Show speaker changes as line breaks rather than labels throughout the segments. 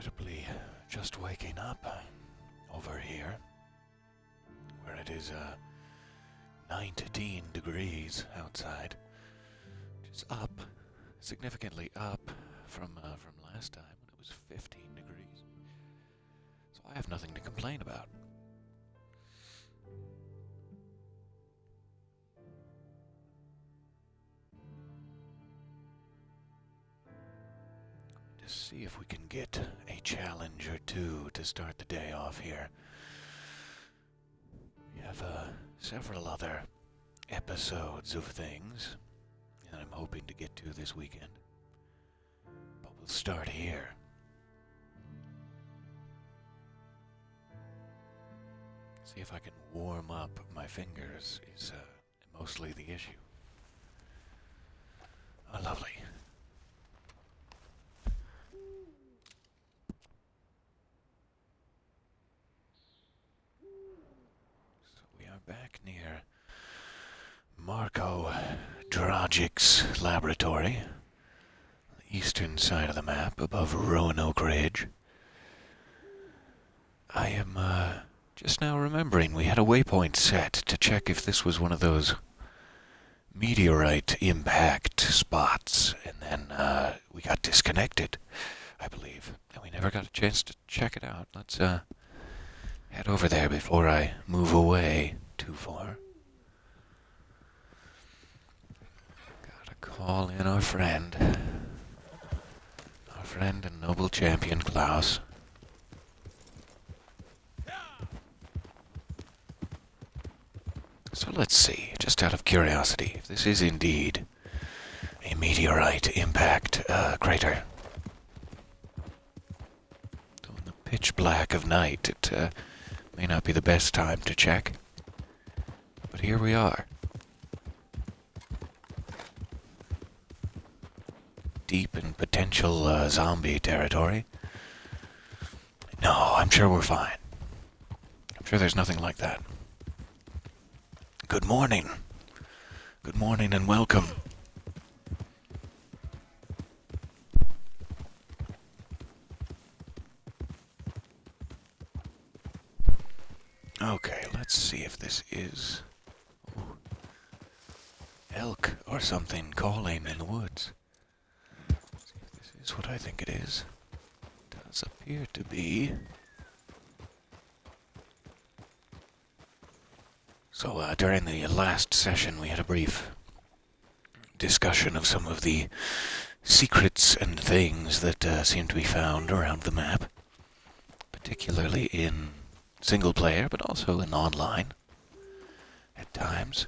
Incredibly just waking up over here, where it is 19 degrees outside, which is up, significantly up from last time when it was 15 degrees. So I have nothing to complain about. To see if we can get a challenge or two to start the day off here. We have several other episodes of things that I'm hoping to get to this weekend. But we'll start here. See if I can warm up my fingers is mostly the issue. Oh, lovely. Back near Marco Dragic's laboratory, on the eastern side of the map, above Roanoke Ridge. I am just now remembering we had a waypoint set to check if this was one of those meteorite impact spots, and then we got disconnected, I believe, and we never got a chance to check it out. Let's head over there before I move away too far. Gotta call in our friend and noble champion Klaus. So let's see, just out of curiosity, if this is indeed a meteorite impact crater. Though in the pitch black of night, it may not be the best time to check. But here we are. Deep in potential zombie territory. No, I'm sure we're fine. I'm sure there's nothing like that. Good morning. Good morning and welcome. Okay, let's see if this is elk or something calling in the woods. Let's see if this is what I think it is. It does appear to be. So during the last session we had a brief discussion of some of the secrets and things that seem to be found around the map, particularly in single player, but also in online at times.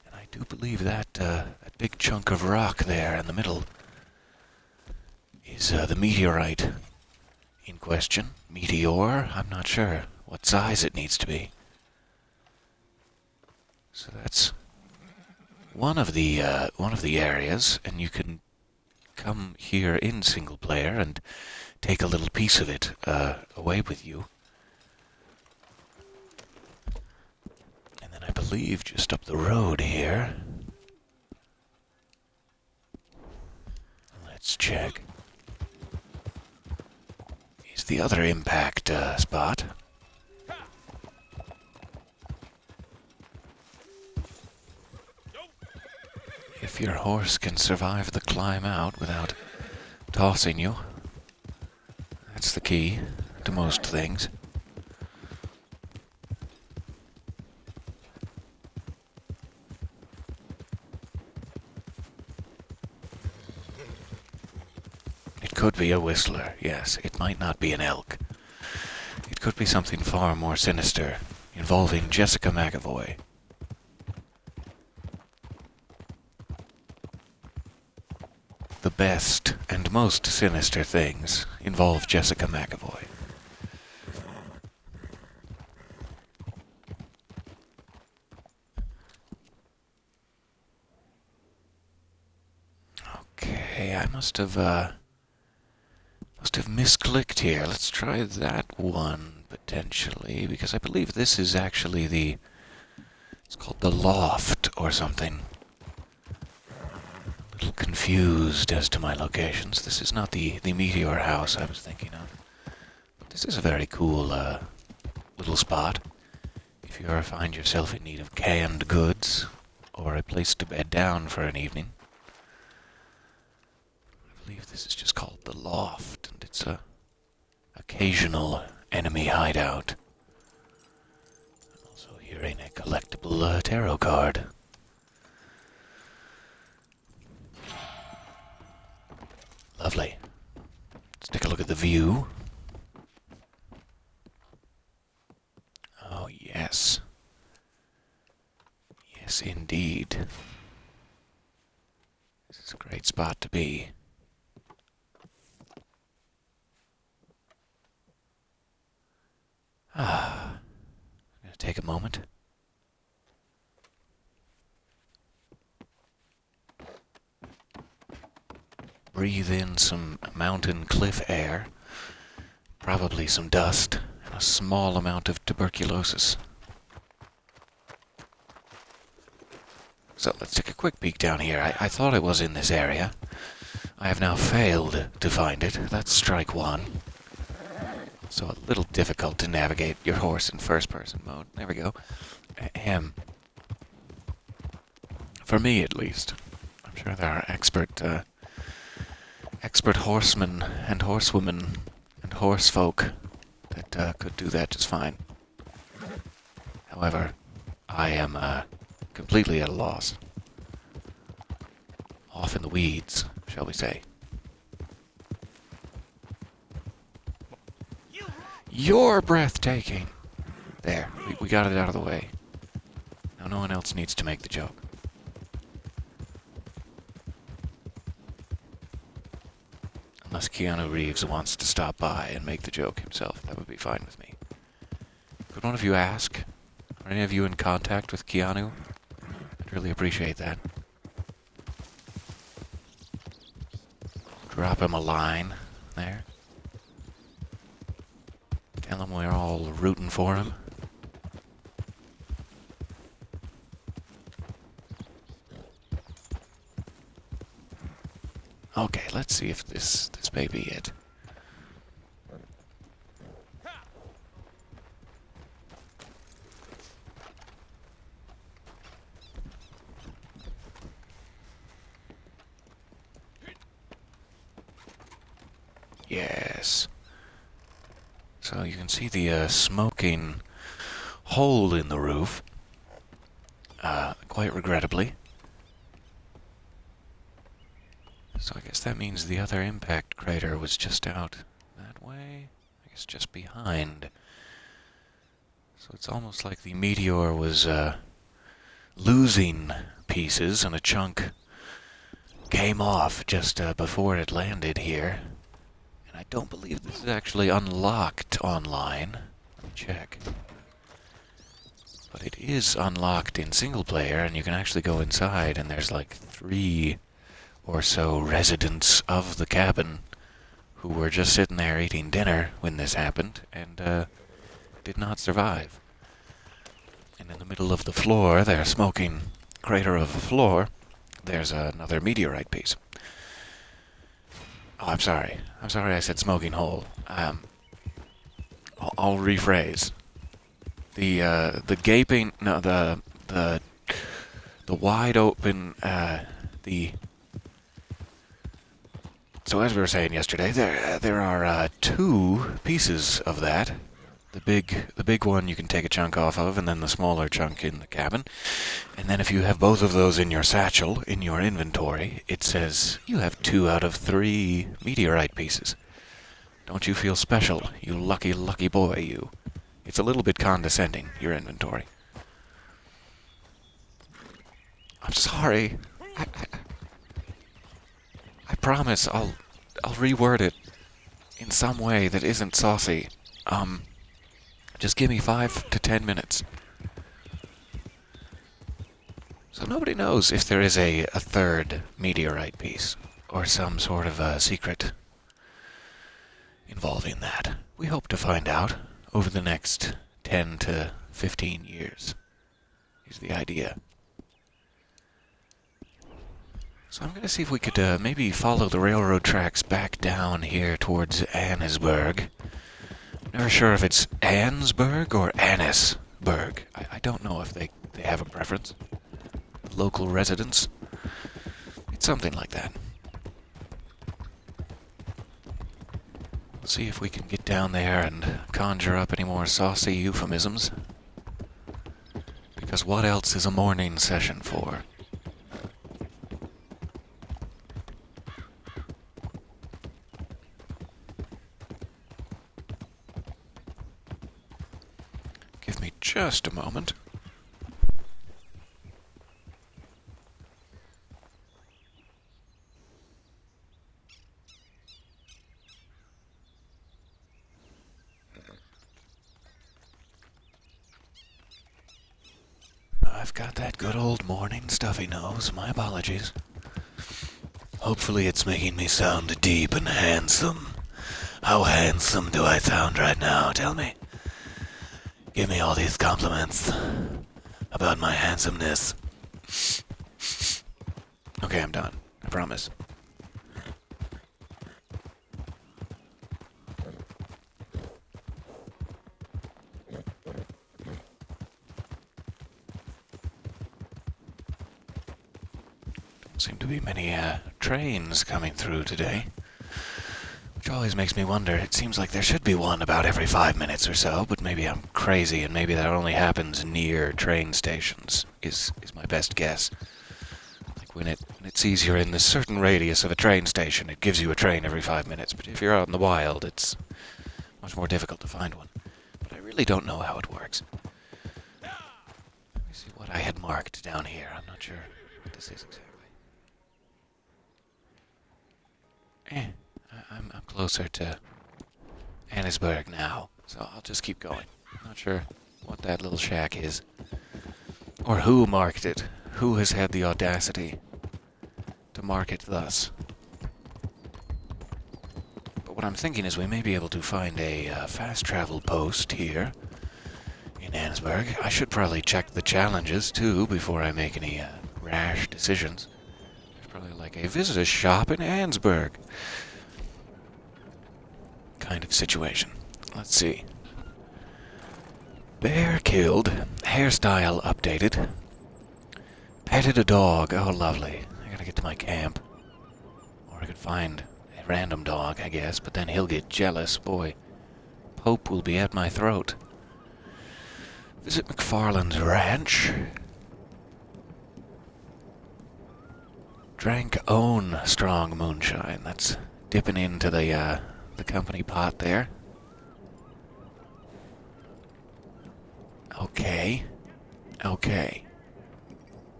And I do believe that that big chunk of rock there in the middle is the meteorite in question. Meteor, I'm not sure what size it needs to be. So that's one of the areas, and you can come here in single player and take a little piece of it away with you. I believe just up the road here. Let's check. Is the other impact spot. If your horse can survive the climb out without tossing you, that's the key to most things. Could be a whistler, yes. It might not be an elk. It could be something far more sinister, involving Jessica McAvoy. The best and most sinister things involve Jessica McAvoy. Okay, I must have misclicked here. Let's try that one, potentially, because I believe this is actually it's called the loft or something. little confused as to my locations. This is not the meteor house I was thinking of. But this is a very cool little spot. If you ever find yourself in need of canned goods or a place to bed down for an evening. I believe this is just called the Loft, and it's a occasional enemy hideout. I'm also hearing a collectible tarot card. Lovely. Let's take a look at the view. Oh, yes. Yes, indeed. This is a great spot to be. I'm going to take a moment. Breathe in some mountain cliff air, probably some dust, and a small amount of tuberculosis. So let's take a quick peek down here. I thought it was in this area. I have now failed to find it. That's strike one. So a little difficult to navigate your horse in first-person mode. There we go. For me, at least. I'm sure there are expert horsemen and horsewomen and horsefolk that could do that just fine. However, I am completely at a loss. Off in the weeds, shall we say. You're breathtaking! There, we got it out of the way. Now no one else needs to make the joke. Unless Keanu Reeves wants to stop by and make the joke himself, that would be fine with me. Could one of you ask? Are any of you in contact with Keanu? I'd really appreciate that. Drop him a line there. Tell him we're all rooting for him. Okay, let's see if this may be it. Yes. So you can see the smoking hole in the roof, quite regrettably. So I guess that means the other impact crater was just out that way. I guess just behind. So it's almost like the meteor was losing pieces and a chunk came off just before it landed here. And I don't believe this is actually unlocked online. Let me check. But it is unlocked in single player, and you can actually go inside, and there's like 3 or so residents of the cabin who were just sitting there eating dinner when this happened, and did not survive. And in the middle of the floor, their smoking crater of the floor, there's another meteorite piece. Oh, I'm sorry. I'm sorry I said smoking hole. I'll rephrase. The gaping, no, the wide open, So as we were saying yesterday, there are 2 pieces of that. The big one you can take a chunk off of, and then the smaller chunk in the cabin. And then if you have both of those in your satchel, in your inventory, it says you have 2 out of 3 meteorite pieces. Don't you feel special, you lucky, lucky boy, you? It's a little bit condescending, your inventory. I'm sorry. I promise I'll reword it in some way that isn't saucy. Just give me 5 to 10 minutes. So nobody knows if there is a third meteorite piece, or some sort of a secret involving that. We hope to find out over the next 10 to 15 years, is the idea. So I'm going to see if we could maybe follow the railroad tracks back down here towards Annesburg. Never sure if it's Annesburg or Annisburg. I don't know if they have a preference. Local residents. It's something like that. We'll see if we can get down there and conjure up any more saucy euphemisms. Because what else is a morning session for? Give me just a moment. I've got that good old morning stuffy nose. My apologies. Hopefully it's making me sound deep and handsome. How handsome do I sound right now? Tell me. Give me all these compliments about my handsomeness. Okay, I'm done. I promise. Don't seem to be many trains coming through today. Which always makes me wonder. It seems like there should be one about every 5 minutes or so, but maybe I'm crazy and maybe that only happens near train stations, is my best guess. Like when it sees you're in this certain radius of a train station, it gives you a train every 5 minutes, but if you're out in the wild, it's much more difficult to find one. But I really don't know how it works. Let me see what I had marked down here. I'm not sure what this is exactly. I'm closer to Annisburg now, so I'll just keep going. I'm not sure what that little shack is. Or who marked it. Who has had the audacity to mark it thus. But what I'm thinking is we may be able to find a fast travel post here in Annisburg. I should probably check the challenges, too, before I make any rash decisions. There's probably like a visitor's shop in Annisburg kind of situation. Let's see. Bear killed. Hairstyle updated. Petted a dog. Oh, lovely. I gotta get to my camp. Or I could find a random dog, I guess, but then he'll get jealous. Boy, Pope will be at my throat. Visit McFarland's ranch. Drank own strong moonshine. That's dipping into the company pot there. Okay.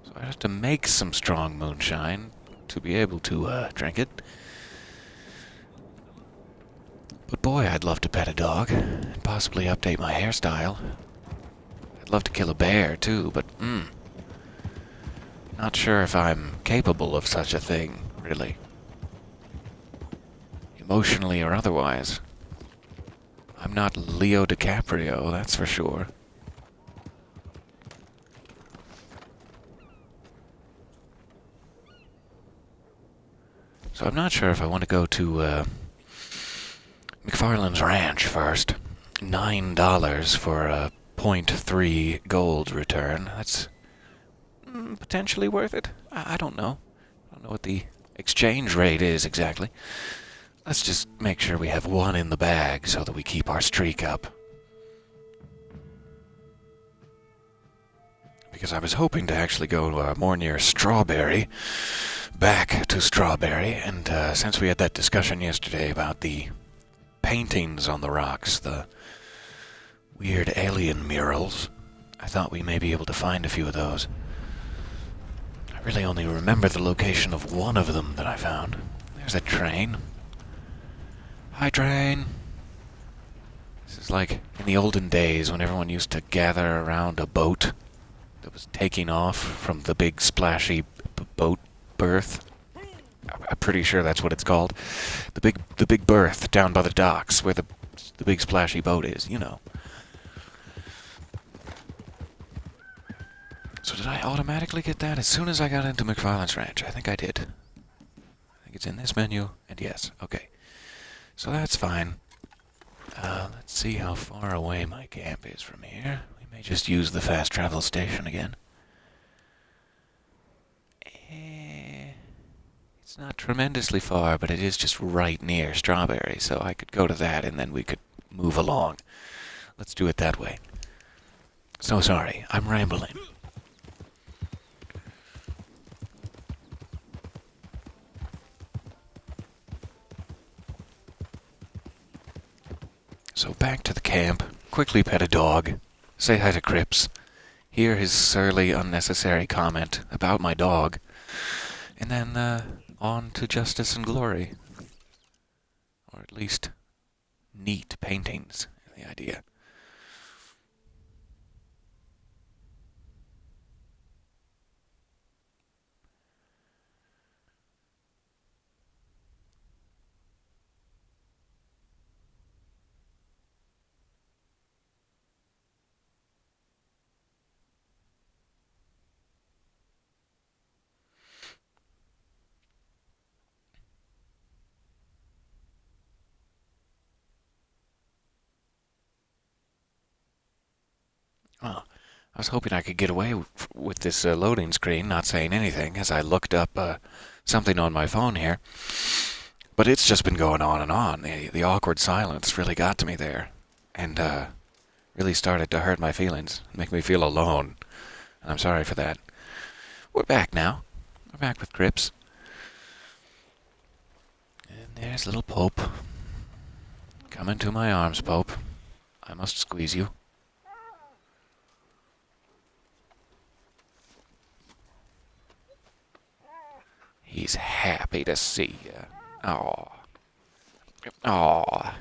So I have to make some strong moonshine to be able to drink it. But boy, I'd love to pet a dog and possibly update my hairstyle. I'd love to kill a bear too, but not sure if I'm capable of such a thing, really. Emotionally or otherwise. I'm not Leo DiCaprio, that's for sure. So I'm not sure if I want to go to McFarland's ranch first. $9 for a 0.3 gold return. That's potentially worth it. I don't know. I don't know what the exchange rate is exactly. Let's just make sure we have one in the bag so that we keep our streak up. Because I was hoping to actually go more near Strawberry, back to Strawberry, and since we had that discussion yesterday about the paintings on the rocks, the weird alien murals, I thought we may be able to find a few of those. I really only remember the location of one of them that I found. There's a train. Hi, train. This is like in the olden days when everyone used to gather around a boat that was taking off from the big splashy boat berth. I'm pretty sure that's what it's called. The big berth down by the docks where the big splashy boat is, you know. So did I automatically get that as soon as I got into McFarland's ranch? I think I did. think it's in this menu, and yes, okay. So that's fine. Let's see how far away my camp is from here. We may just use the fast travel station again. It's not tremendously far, but it is just right near Strawberry, so I could go to that and then we could move along. Let's do it that way. So sorry, I'm rambling. So back to the camp, quickly pet a dog, say hi to Cripps, hear his surly, unnecessary comment about my dog, and then on to justice and glory. Or at least neat paintings, the idea. Oh, I was hoping I could get away with this loading screen not saying anything as I looked up something on my phone here. But it's just been going on and on. The awkward silence really got to me there. And really started to hurt my feelings, make me feel alone. And I'm sorry for that. We're back now. We're back with Cripps. And there's little Pope. Come into my arms, Pope. I must squeeze you. He's happy to see you. Aw. Aw.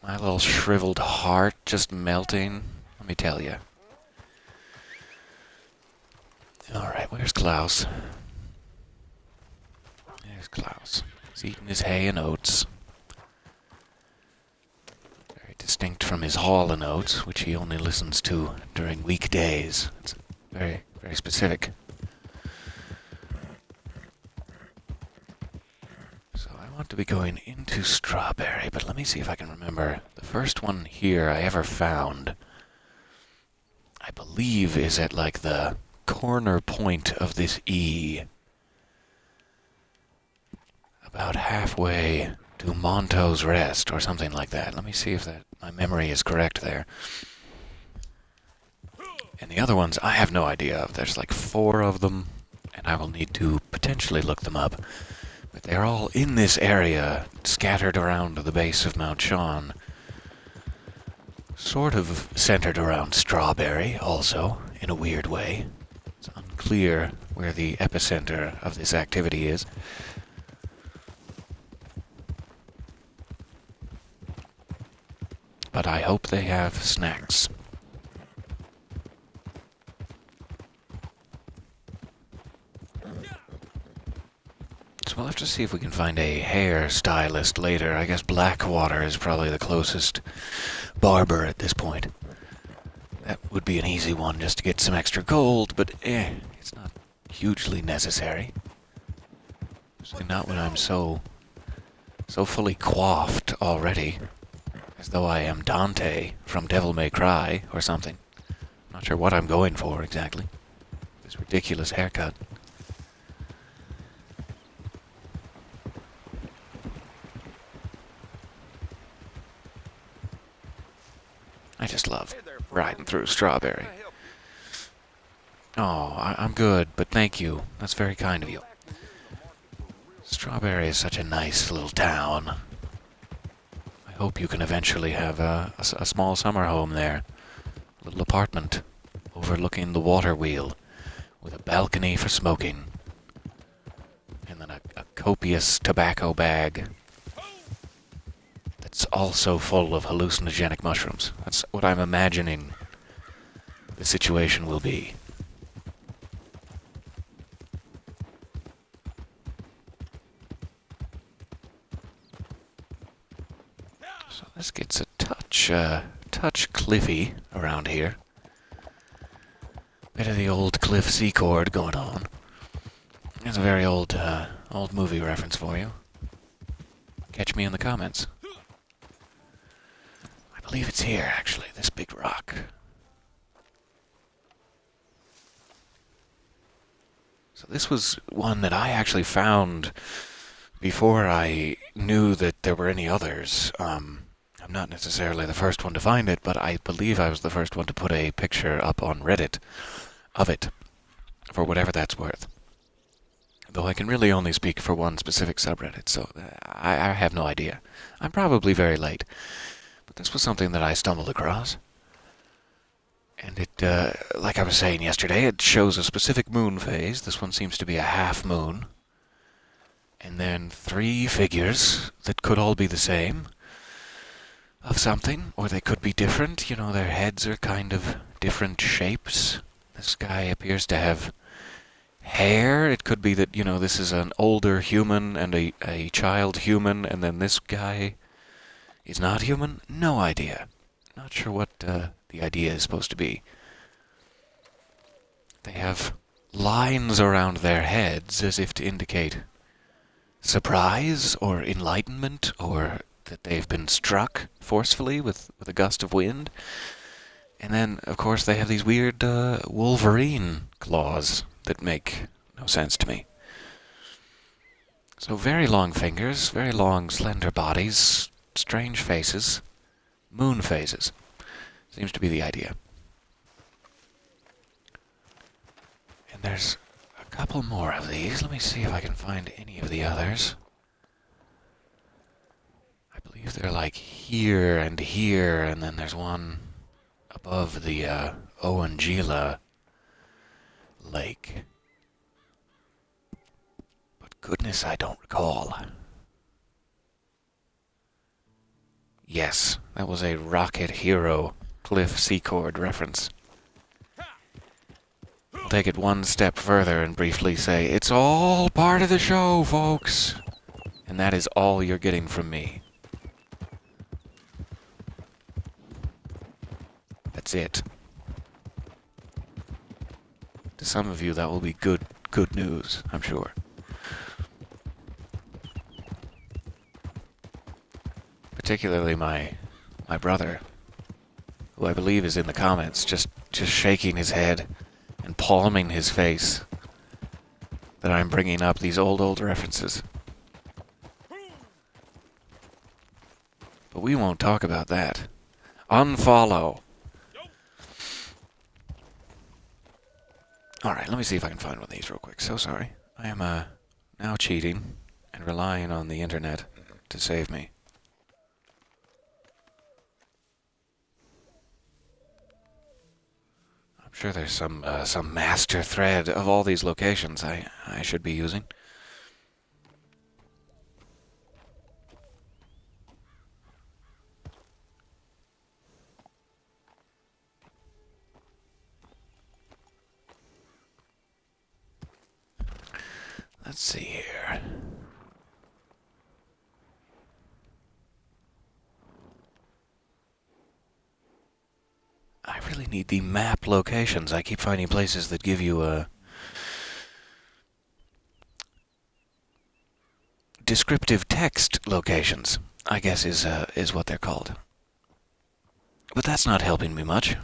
My little shriveled heart just melting. Let me tell you. Alright, where's Klaus? There's Klaus. He's eating his hay and oats. Very distinct from his Hall and Oates, which he only listens to during weekdays. It's very, very specific. I want to be going into Strawberry, but let me see if I can remember. The first one here I ever found, I believe, is at like the corner point of this E. About halfway to Monto's Rest or something like that. Let me see if my memory is correct there. And the other ones I have no idea of. There's like 4 of them, and I will need to potentially look them up. But they're all in this area, scattered around the base of Mount Sean. Sort of centered around Strawberry, also, in a weird way. It's unclear where the epicenter of this activity is. But I hope they have snacks. We'll have to see if we can find a hairstylist later. I guess Blackwater is probably the closest barber at this point. That would be an easy one just to get some extra gold, but it's not hugely necessary. Especially not when I'm so fully coiffed already. As though I am Dante from Devil May Cry or something. Not sure what I'm going for exactly. This ridiculous haircut. I just love riding through Strawberry. Oh, I'm good, but thank you. That's very kind of you. Strawberry is such a nice little town. I hope you can eventually have a small summer home there. A little apartment overlooking the water wheel with a balcony for smoking. And then a copious tobacco bag. It's also full of hallucinogenic mushrooms. That's what I'm imagining the situation will be. So this gets a touch cliffy around here. Bit of the old cliff sea chord going on. There's a very old Old movie reference for you. Catch me in the comments. I believe it's here, actually, this big rock. So this was one that I actually found before I knew that there were any others. I'm not necessarily the first one to find it, but I believe I was the first one to put a picture up on Reddit of it, for whatever that's worth. Though I can really only speak for one specific subreddit, so I have no idea. I'm probably very late, but this was something that I stumbled across. And it, like I was saying yesterday, it shows a specific moon phase. This one seems to be a half moon. And then 3 figures that could all be the same of something, or they could be different. You know, their heads are kind of different shapes. This guy appears to have hair. It could be that, you know, this is an older human and a child human, and then this guy is not human? No idea. Not sure what the idea is supposed to be. They have lines around their heads as if to indicate surprise or enlightenment, or that they've been struck forcefully with a gust of wind. And then, of course, they have these weird Wolverine claws that make no sense to me. So very long fingers, very long, slender bodies, strange faces, moon phases. Seems to be the idea. And there's a couple more of these. Let me see if I can find any of the others. I believe they're like here, and then there's one above the Oangila Lake. But goodness, I don't recall. Yes, that was a Rocket Hero Cliff Secord reference. I'll take it one step further and briefly say, it's all part of the show, folks! And that is all you're getting from me. That's it. To some of you, that will be good news, I'm sure. Particularly my brother, who I believe is in the comments, just shaking his head and palming his face that I'm bringing up these old references. But we won't talk about that. Unfollow. Alright, let me see if I can find one of these real quick. So sorry. I am now cheating and relying on the internet to save me. I'm sure there's some master thread of all these locations I should be using. Let's see here. I really need the map locations. I keep finding places that give you descriptive text locations, I guess is what they're called. But that's not helping me much.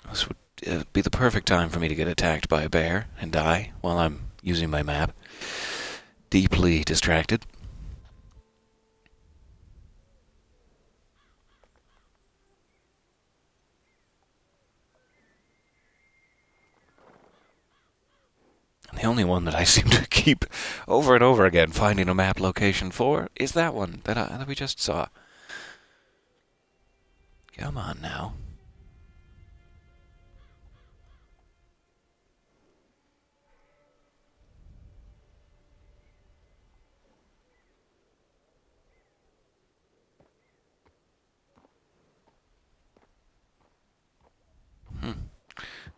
This would be the perfect time for me to get attacked by a bear and die while I'm using my map. Deeply distracted. And the only one that I seem to keep over and over again finding a map location for is that one that we just saw. Come on now.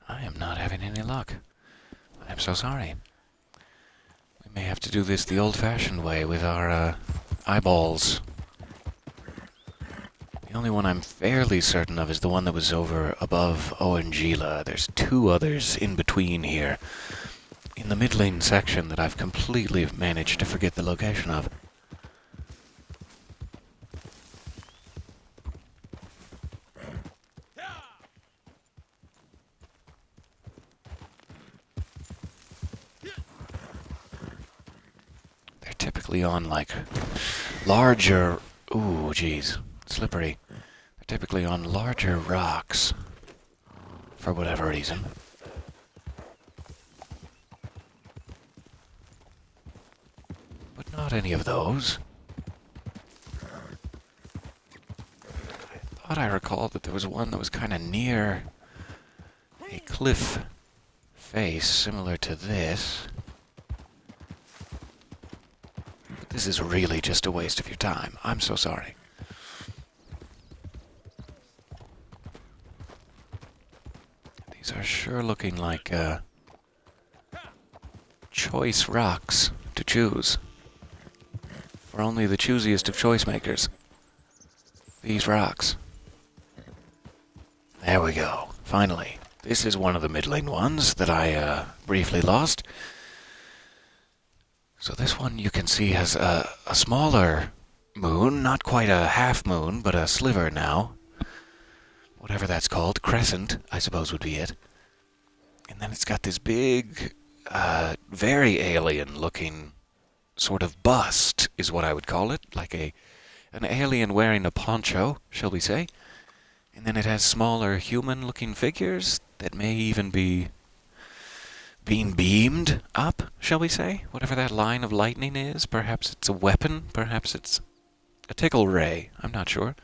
I am not having any luck. I'm so sorry. We may have to do this the old-fashioned way with our eyeballs. The only one I'm fairly certain of is the one that was over above Oangila. There's two others in between here, in the mid-lane section, that I've completely managed to forget the location of. They're typically on, like, larger... Ooh, jeez. Slippery. They're typically on larger rocks, for whatever reason. But not any of those. I thought I recalled that there was one that was kind of near a cliff face, similar to this. But this is really just a waste of your time. I'm so sorry. These are sure looking like choice rocks to choose. For only the choosiest of choice makers. These rocks. There we go. Finally. This is one of the mid-lane ones that I briefly lost. So this one you can see has a smaller moon, not quite a half moon, but a sliver now. Whatever that's called, crescent, I suppose would be it. And then it's got this big, very alien-looking sort of bust, is what I would call it, like an alien wearing a poncho, shall we say. And then it has smaller human-looking figures that may even be being beamed up, shall we say? Whatever that line of lightning is. Perhaps it's a weapon, perhaps it's a tickle ray, I'm not sure.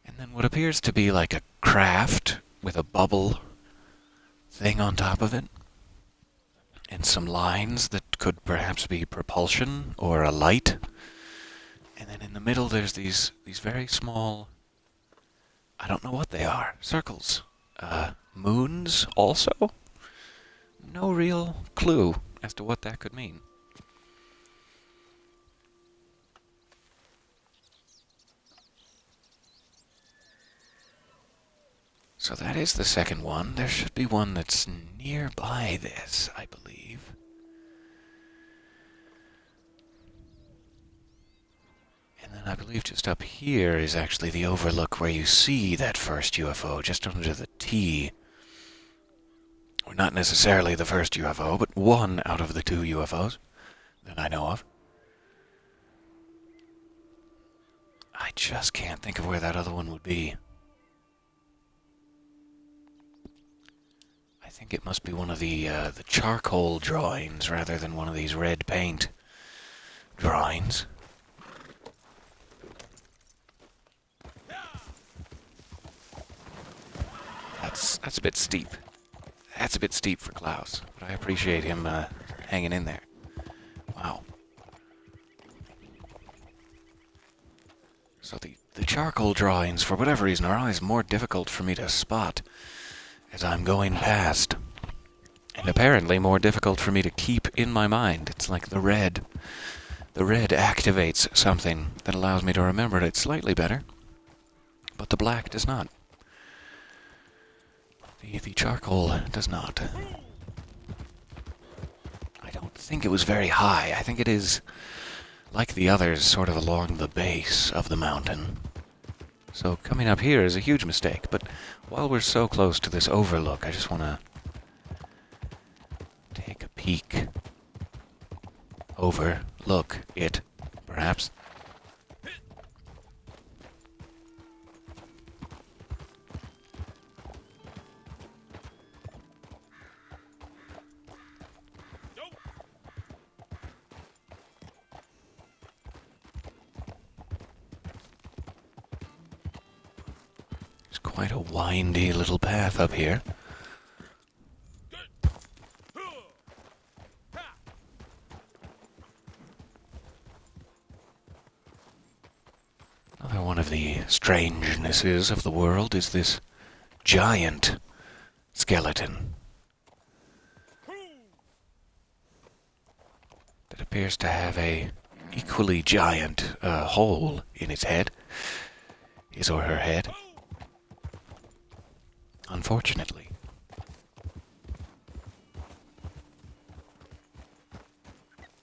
And then what appears to be like a craft with a bubble thing on top of it. And some lines that could perhaps be propulsion or a light. And then in the middle there's these very small, I don't know what they are, circles. Moons also? No real clue as to what that could mean. So that is the second one. There should be one that's nearby this, I believe. And then I believe just up here is actually the overlook where you see that first UFO, just under the T. Or not necessarily the first UFO, but one out of the two UFOs that I know of. I just can't think of where that other one would be. I think it must be one of the charcoal drawings rather than one of these red paint drawings. That's a bit steep. That's a bit steep for Klaus, but I appreciate him hanging in there. Wow. So the charcoal drawings, for whatever reason, are always more difficult for me to spot as I'm going past. And apparently more difficult for me to keep in my mind. It's like the red. The red activates something that allows me to remember it slightly better, but the black does not. The charcoal does not. I don't think it was very high. I think it is, like the others, sort of along the base of the mountain. So coming up here is a huge mistake, but while we're so close to this overlook, I just want to take a peek. Overlook it, perhaps. Quite a windy little path up here. Another one of the strangenesses of the world is this giant skeleton that appears to have a equally giant hole in its head. his or her head. Unfortunately.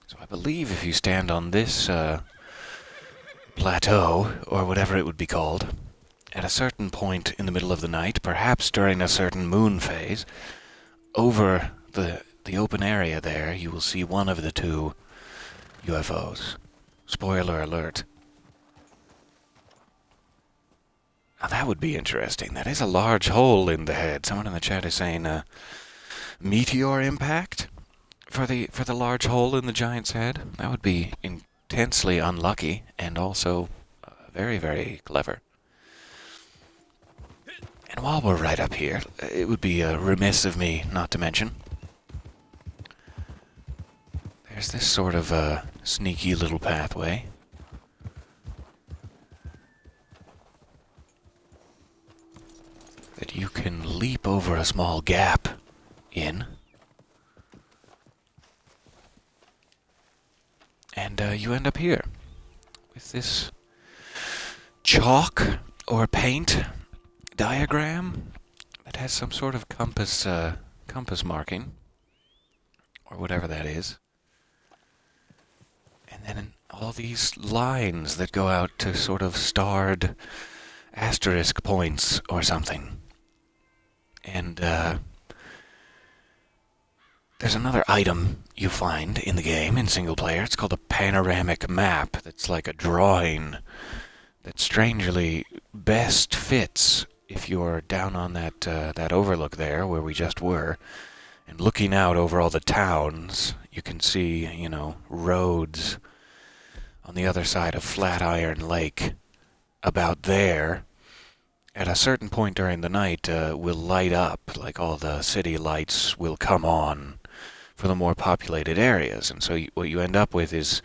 So I believe if you stand on this plateau, or whatever it would be called, at a certain point in the middle of the night, perhaps during a certain moon phase, over the open area there, you will see one of the two UFOs. Spoiler alert. Now that would be interesting. That is a large hole in the head. Someone in the chat is saying meteor impact for the large hole in the giant's head. That would be intensely unlucky and also very, very clever. And while we're right up here, it would be remiss of me not to mention there's this sort of sneaky little pathway. That you can leap over a small gap in. And you end up here with this chalk or paint diagram that has some sort of compass marking, or whatever that is. And then all these lines that go out to sort of starred asterisk points or something. And there's another item you find in the game in single player. It's called a panoramic map. That's like a drawing that strangely best fits if you're down on that overlook there where we just were, and looking out over all the towns. You can see, you know, roads on the other side of Flatiron Lake about there. At a certain point during the night, will light up, like all the city lights will come on for the more populated areas. And so what you end up with is,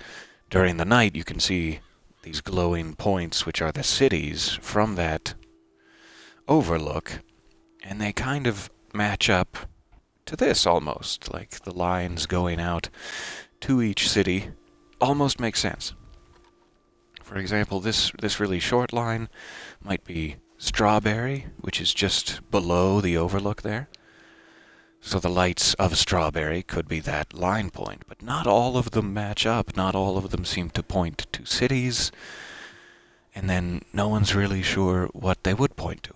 during the night, you can see these glowing points, which are the cities from that overlook, and they kind of match up to this almost, like the lines going out to each city almost make sense. For example, this really short line might be Strawberry, which is just below the overlook there. So the lights of Strawberry could be that line point, but not all of them match up. Not all of them seem to point to cities, and then no one's really sure what they would point to.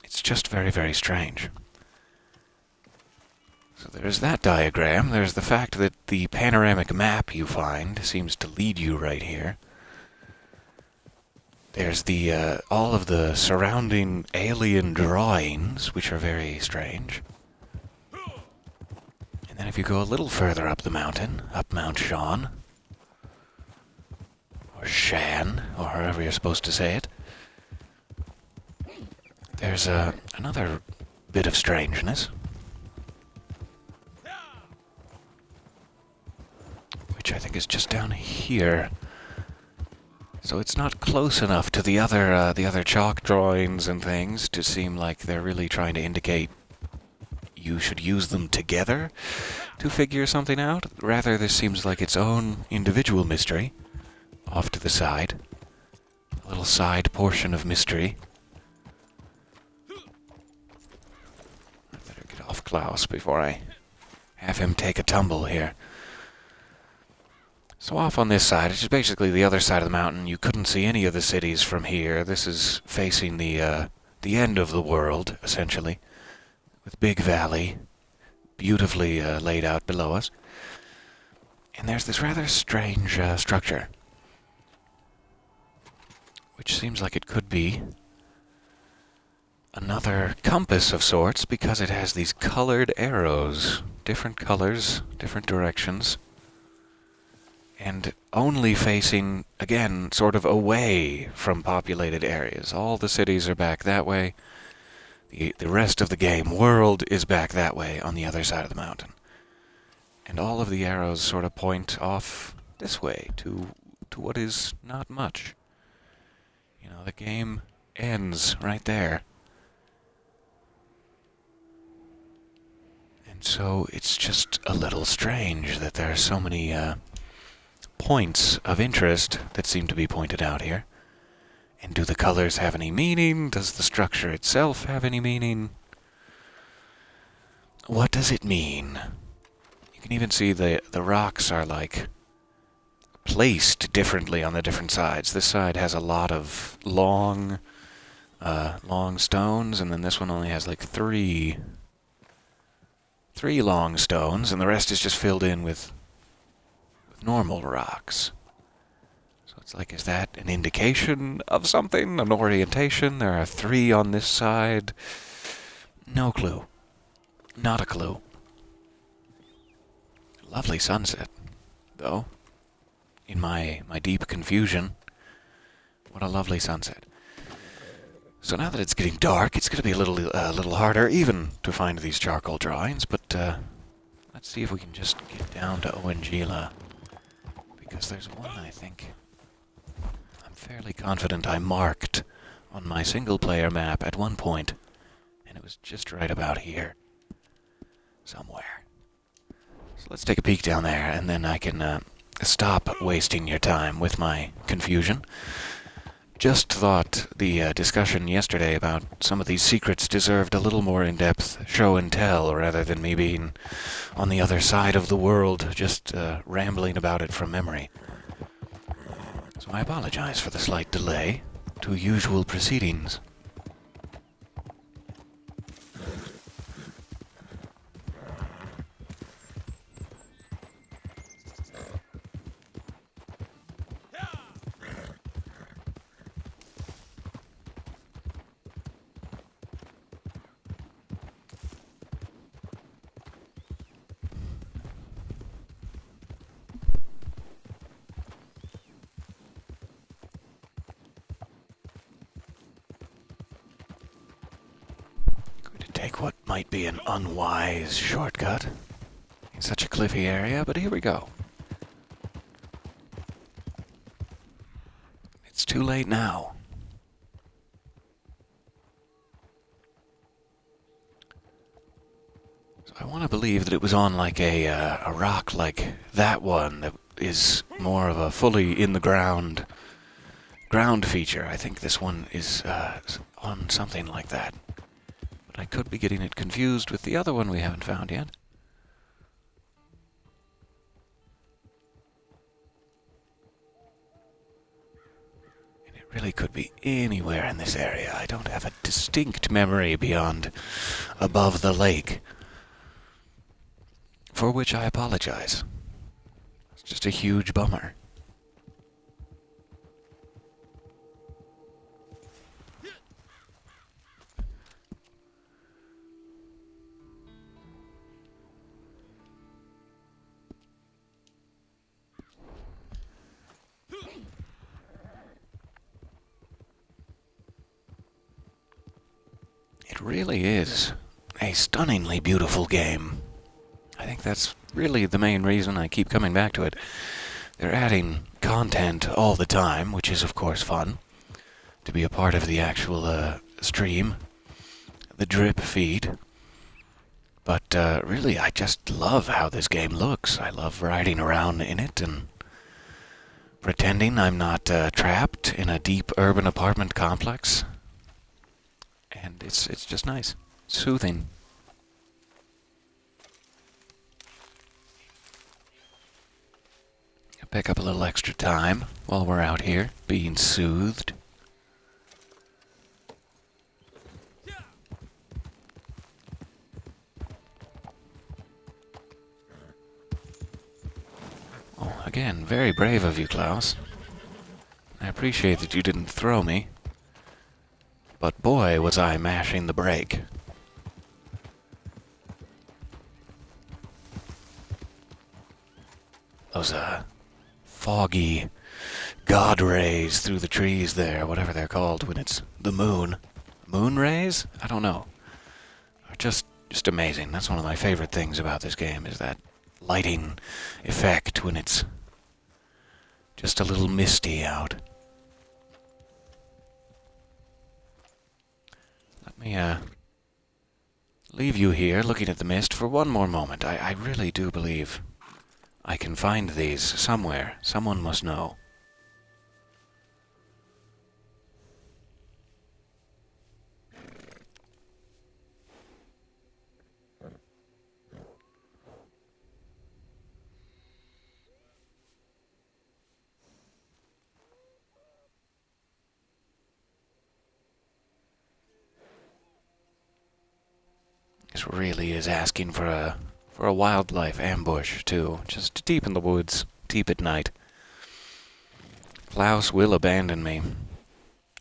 It's just very, very strange. So there's that diagram. There's the fact that the panoramic map you find seems to lead you right here. There's the all of the surrounding alien drawings, which are very strange. And then if you go a little further up the mountain, up Mount Sean, or Shan, or however you're supposed to say it, there's another bit of strangeness, which I think is just down here. So it's not close enough to the other chalk drawings and things to seem like they're really trying to indicate you should use them together to figure something out. Rather, this seems like its own individual mystery off to the side. A little side portion of mystery. I better get off Klaus before I have him take a tumble here. So off on this side, which is basically the other side of the mountain, you couldn't see any of the cities from here. This is facing the end of the world, essentially, with Big Valley beautifully laid out below us. And there's this rather strange structure, which seems like it could be another compass of sorts, because it has these colored arrows, different colors, different directions, and only facing, again, sort of away from populated areas. All the cities are back that way. The rest of the game world is back that way on the other side of the mountain. And all of the arrows sort of point off this way to what is not much. You know, the game ends right there. And so it's just a little strange that there are so many points of interest that seem to be pointed out here. And do the colors have any meaning? Does the structure itself have any meaning? What does it mean? You can even see the rocks are like placed differently on the different sides. This side has a lot of long stones, and then this one only has like three long stones, and the rest is just filled in with normal rocks. So it's like, is that an indication of something? An orientation? There are 3 on this side. No clue. Not a clue. Lovely sunset, though. In my deep confusion, what a lovely sunset. So now that it's getting dark, it's going to be a little harder even to find these charcoal drawings, but let's see if we can just get down to Oangila, because there's one I think I'm fairly confident I marked on my single-player map at one point, and it was just right about here, somewhere. So let's take a peek down there, and then I can stop wasting your time with my confusion. Just thought the discussion yesterday about some of these secrets deserved a little more in-depth show and tell, rather than me being on the other side of the world, just rambling about it from memory. So I apologize for the slight delay to usual proceedings. Take what might be an unwise shortcut in such a cliffy area, but here we go. It's too late now. So I want to believe that it was on like a rock like that one that is more of a fully in the ground feature. I think this one is on something like that. But I could be getting it confused with the other one we haven't found yet. And it really could be anywhere in this area. I don't have a distinct memory beyond above the lake, for which I apologize. It's just a huge bummer. It really is a stunningly beautiful game. I think that's really the main reason I keep coming back to it. They're adding content all the time, which is of course fun, to be a part of the actual stream, the drip feed. But really, I just love how this game looks. I love riding around in it and pretending I'm not trapped in a deep urban apartment complex. And it's just nice. Soothing. Pick up a little extra time while we're out here being soothed. Oh, again, very brave of you, Klaus. I appreciate that you didn't throw me. But boy, was I mashing the brake. Those, foggy god rays through the trees there, whatever they're called when it's the moon. Moon rays? I don't know. Are just amazing. That's one of my favorite things about this game, is that lighting effect when it's just a little misty out. Let me, leave you here looking at the mist for one more moment. I really do believe I can find these somewhere. Someone must know. This really is asking for a wildlife ambush, too. Just deep in the woods, deep at night. Klaus will abandon me,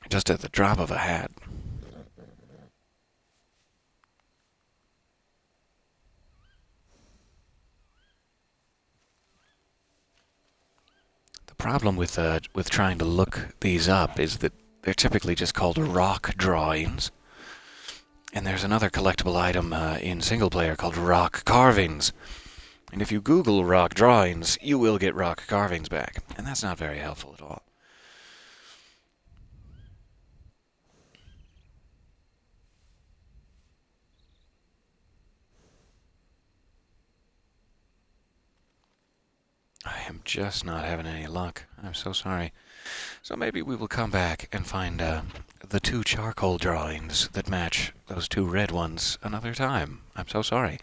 just at the drop of a hat. The problem with trying to look these up is that they're typically just called rock drawings. And there's another collectible item in single player called rock carvings. And if you Google rock drawings, you will get rock carvings back. And that's not very helpful at all. I am just not having any luck. I'm so sorry. So maybe we will come back and find the 2 charcoal drawings that match those 2 red ones another time. I'm so sorry.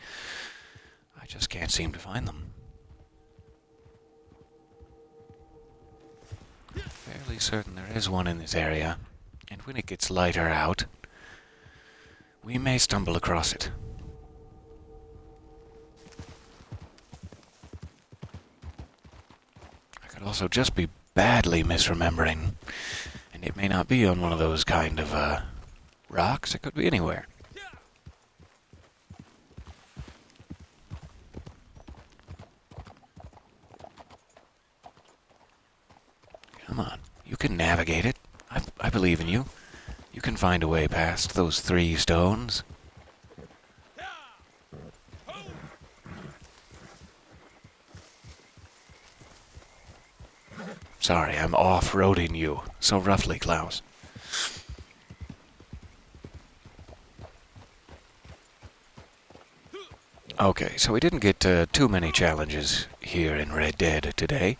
I just can't seem to find them. Fairly certain there is one in this area, and when it gets lighter out, we may stumble across it. I could also just be badly misremembering, and it may not be on one of those kind of rocks. It could be anywhere. Come on, you can navigate it. I believe in you. You can find a way past those 3 stones. Sorry, I'm off-roading you so roughly, Klaus. Okay, so we didn't get too many challenges here in Red Dead today,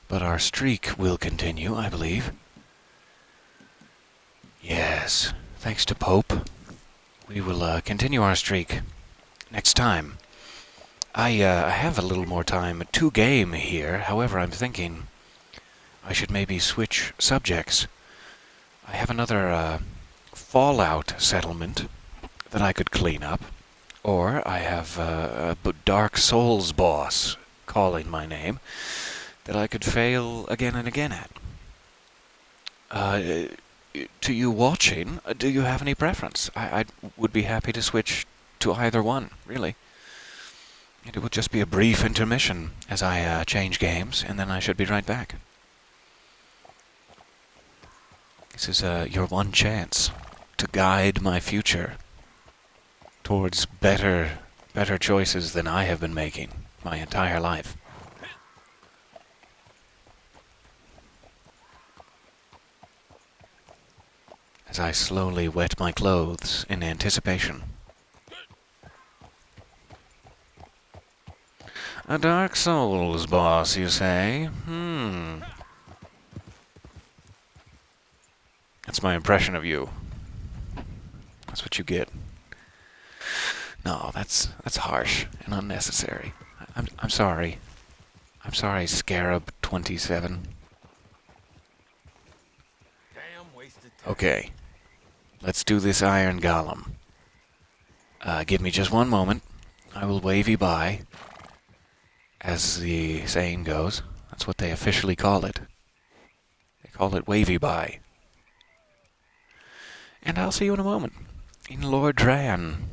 but our streak will continue, I believe. Yes, thanks to Pope. We will continue our streak next time. I have a little more time to game here, however, I'm thinking I should maybe switch subjects. I have another Fallout settlement that I could clean up, or I have a Dark Souls boss calling my name that I could fail again and again at. To you watching, do you have any preference? I would be happy to switch to either one, really. It would just be a brief intermission as I change games, and then I should be right back. This is your one chance to guide my future towards better choices than I have been making my entire life. As I slowly wet my clothes in anticipation. A Dark Souls boss, you say? That's my impression of you. That's what you get. No, that's harsh and unnecessary. I'm sorry. I'm sorry, Scarab 27. Okay. Let's do this Iron Golem. Give me just one moment. I will wave you by. As the saying goes, that's what they officially call it. They call it wavy by. And I'll see you in a moment. In Lord Dran.